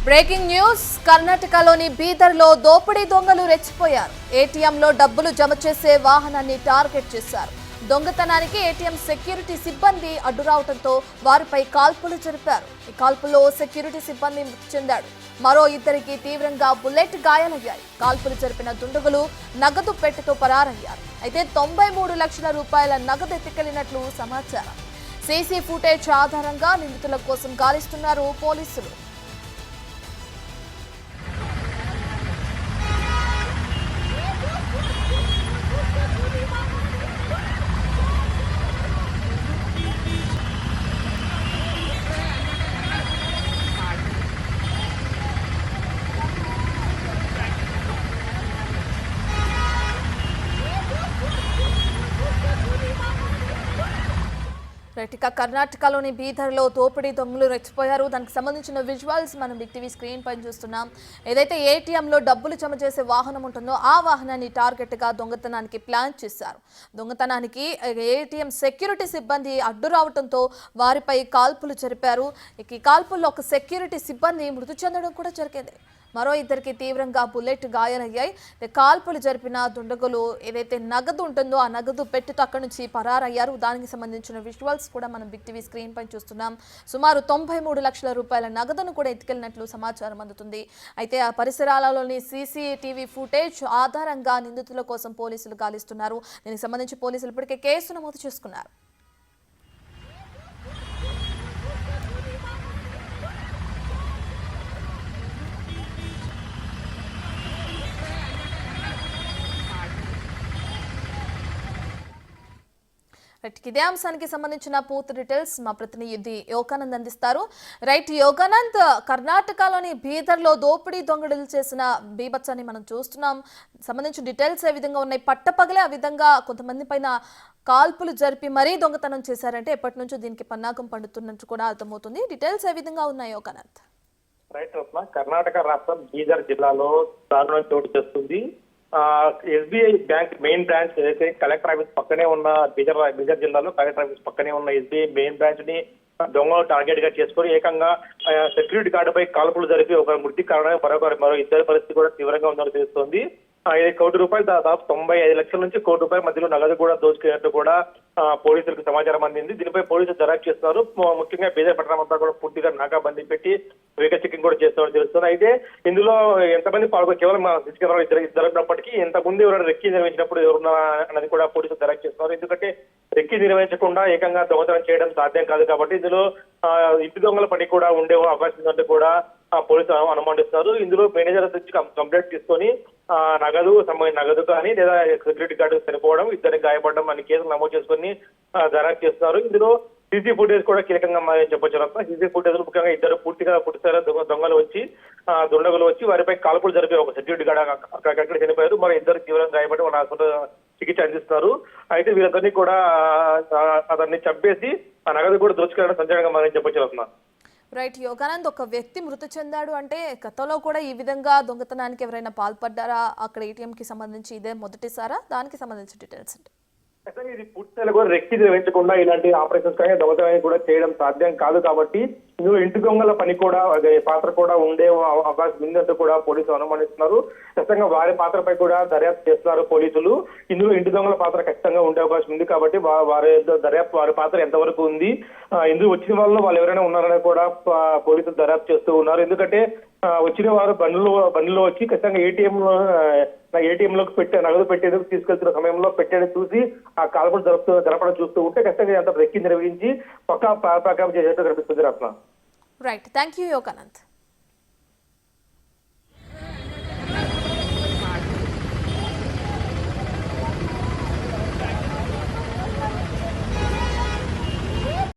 Breaking news కర్ణాటకలోని బీదర్లో దోపిడీ దొంగలు రెచ్చిపోయారు. ఏటీఎంలో డబ్బులు జమ చేసే వాహనాన్ని టార్గెట్ చేశారు. దొంగతనానికి ఏటీఎం సెక్యూరిటీ సిబ్బంది అడ్డురావడంతో వారిపై కాల్పులు జరిపారు. ఈ కాల్పుల్లో సెక్యూరిటీ సిబ్బంది మృతి చెందాడు. మరో ఇద్దరికి తీవ్రంగా బుల్లెట్ గాయాలయ్యాయి. కాల్పులు జరిపిన దుండగులు నగదు పెట్టెతో పరారయ్యారు. అయితే 93 లక్షల రూపాయల నగదు ఎత్తుకెళ్లినట్లు సమాచారం. సీసీ ఫుటేజ్ ఆధారంగా నిందితుల కోసం గాలిస్తున్నారు పోలీసులు. ఇక కర్ణాటకలోని బీదర్లో దోపిడీ దొంగలు రెచ్చిపోయారు. దానికి సంబంధించిన విజువల్స్ మనం బిగ్ టీవీ స్క్రీన్ పైన చూస్తున్నాం. ఏదైతే ఏటీఎంలో డబ్బులు జమ చేసే వాహనం ఉంటుందో ఆ వాహనాన్ని టార్గెట్గా దొంగతనానికి ప్లాన్ చేశారు. దొంగతనానికి ఏటీఎం సెక్యూరిటీ సిబ్బంది అడ్డు రావడంతో వారిపై కాల్పులు జరిపారు. ఈ కాల్పుల్లో ఒక సెక్యూరిటీ సిబ్బంది మృతి చెందడం కూడా జరిగింది. మరో ఇద్దరికి తీవ్రంగా బుల్లెట్ గాయాలయ్యాయి. కాల్పులు జరిపిన దుండగులు ఏదైతే నగదు ఉంటుందో ఆ నగదు పెట్టెతో అక్కడి నుంచి పరారయ్యారు. దానికి సంబంధించిన విజువల్స్ కూడా మనం బిగ్ టీవీ స్క్రీన్ పై చూస్తున్నాం. సుమారు 93 లక్షల రూపాయల నగదును కూడా ఎత్తుకెళ్లినట్లు సమాచారం అందుతుంది. అయితే ఆ పరిసరాలలోని సీసీటీవీ ఫుటేజ్ ఆధారంగా నిందితుల కోసం పోలీసులు గాలిస్తున్నారు. దీనికి సంబంధించి పోలీసులు ఇప్పటికే కేసు నమోదు చేసుకున్నారు. ఇదే అంశానికి సంబంధించిన పూర్తి డీటెయిల్స్ మా ప్రతినిధి యోగానంద్ అందిస్తారు. యోగానంద్, కర్ణాటకలోని బీదర్లో దోపిడీ దొంగలు చేసిన బీభత్సాన్ని మనం చూస్తున్నాం. సంబంధించిన డీటెయిల్స్ ఏ విధంగా ఉన్నాయి? పట్టపగలే ఆ విధంగా కొంతమంది పైన కాల్పులు జరిపి మరీ దొంగతనం చేశారంటే ఎప్పటి నుంచో దీనికి పన్నాగం పండుతున్నట్టు కూడా అర్థమవుతుంది. డీటెయిల్స్ ఏ విధంగా ఉన్నాయి యోగానంద్? కర్ణాటక రాష్ట్రం బీదర్ జిల్లాలో దారుణం చోటు చేస్తుంది. ఎస్బీఐ బ్యాంక్ మెయిన్ బ్రాంచ్ ఏదైతే కలెక్టర్ ఆఫీస్ పక్కనే ఉన్న బీదర్ జిల్లాలో కలెక్టర్ ఆఫీస్ పక్కనే ఉన్న ఎస్బీఐ మెయిన్ బ్రాంచ్ ని దొంగలు టార్గెట్ గా చేసుకుని ఏకంగా సెక్యూరిటీ గార్డుపై కాల్పులు జరిపి ఒక మృతి కారణంగా మరో ఇద్దరి పరిస్థితి కూడా తీవ్రంగా ఉందని తెలుస్తోంది. 1 కోటి రూపాయలు దాదాపు 95 లక్షల నుంచి 1 కోటి రూపాయల మధ్యలో నగదు కూడా దోచుకున్నట్టు కూడా పోలీసులకు సమాచారం అందింది. దీనిపై పోలీసులు దర్యాప్తు చేస్తున్నారు. ముఖ్యంగా బీదర్ పట్టణం అంతా కూడా పూర్తిగా నాకాబందీ పెట్టి వెహికల్ చెకింగ్ కూడా చేస్తామని తెలుస్తుంది. అయితే ఇందులో ఎంతమంది కేవలం సీసీ కెమెరాలు జరుగుతున్నప్పటికీ ఎంతమంది ఎవరైనా రెక్కీ నిర్వహించినప్పుడు ఎవరున్నా అన్నది కూడా పోలీసులు దర్యాప్తు చేస్తున్నారు. ఎందుకంటే రెక్కీ నిర్వహించకుండా ఏకంగా దొంగతనం చేయడం సాధ్యం కాదు కాబట్టి ఇందులో ఇంటి దొంగల పని కూడా ఉండే అవకాశం ఉందంటే కూడా పోలీసులు అనుమానిస్తున్నారు. ఇందులో మేనేజర్ నుంచి కంప్లైంట్ తీసుకొని నగదు కానీ లేదా సెక్యూరిటీ గార్డు చనిపోవడం, ఇద్దరికి గాయపడడం అనే కేసులు నమోదు చేసుకుని దర్యాప్తు చేస్తున్నారు. ఇందులో సీసీ ఫుటేజ్ కూడా కీలకంగా చెప్పొచ్చు. సీసీ ఫుటేజ్ ముఖ్యంగా ఇద్దరు పూర్తిగా పుట్టిసారా దుండగులు వచ్చి వారిపై కాల్పులు జరిపే ఒక సెక్యూరిటీ గార్డ్ అక్కడ చనిపోయారు. మరి ఇద్దరు తీవ్రంగా గాయపడి మన హాస్పిటల్ చికిత్స అందిస్తున్నారు. అయితే వీరందరినీ కూడా అతన్ని చంపేసి ఆ నగదు కూడా దోచుకెళ్ళడం సంచలనంగా చెప్పొచ్చు. యోగానంద్, ఒక వ్యక్తి మృతి చెందాడు అంటే గతంలో కూడా ఈ విధంగా దొంగతనానికి ఎవరైనా పాల్పడ్డారా? అక్కడ ఏటీఎం కి సంబంధించి ఇదే మొదటిసారా? దానికి సంబంధించిన డీటెయిల్స్ అంటే ఇది పూర్తిగా కూడా రెక్కి నిర్వహించకుండా ఇలాంటి ఆపరేషన్స్ కానీ దొంగతనం కూడా చేయడం సాధ్యం కాదు కాబట్టి ఇందులో ఇంటి దొంగల పని కూడా పాత్ర కూడా ఉండే అవకాశం ఉందంటూ కూడా పోలీసులు అనుమానిస్తున్నారు. ఖచ్చితంగా వారి పాత్రపై కూడా దర్యాప్తు చేస్తున్నారు పోలీసులు. ఇందులో ఇంటి దొంగల పాత్ర ఖచ్చితంగా ఉండే అవకాశం ఉంది కాబట్టి వారి పాత్ర ఎంతవరకు ఉంది, ఇందులో వచ్చిన వాళ్ళు ఎవరైనా ఉన్నారని కూడా పోలీసులు దర్యాప్తు చేస్తూ ఉన్నారు. ఎందుకంటే వచ్చిన వారు బండిలో వచ్చి ఖచ్చితంగా ఏటీఎం లోకి నగదు పెట్టేందుకు తీసుకెళ్తున్న సమయంలో పెట్టేది చూసి ఆ కాల్పులు జరపడం చూస్తూ ఉంటే ఖచ్చితంగా అంత రెక్కి నిర్వహించి పక్కా చేసేట్టు కనిపిస్తుంది. Thank you Yoganand.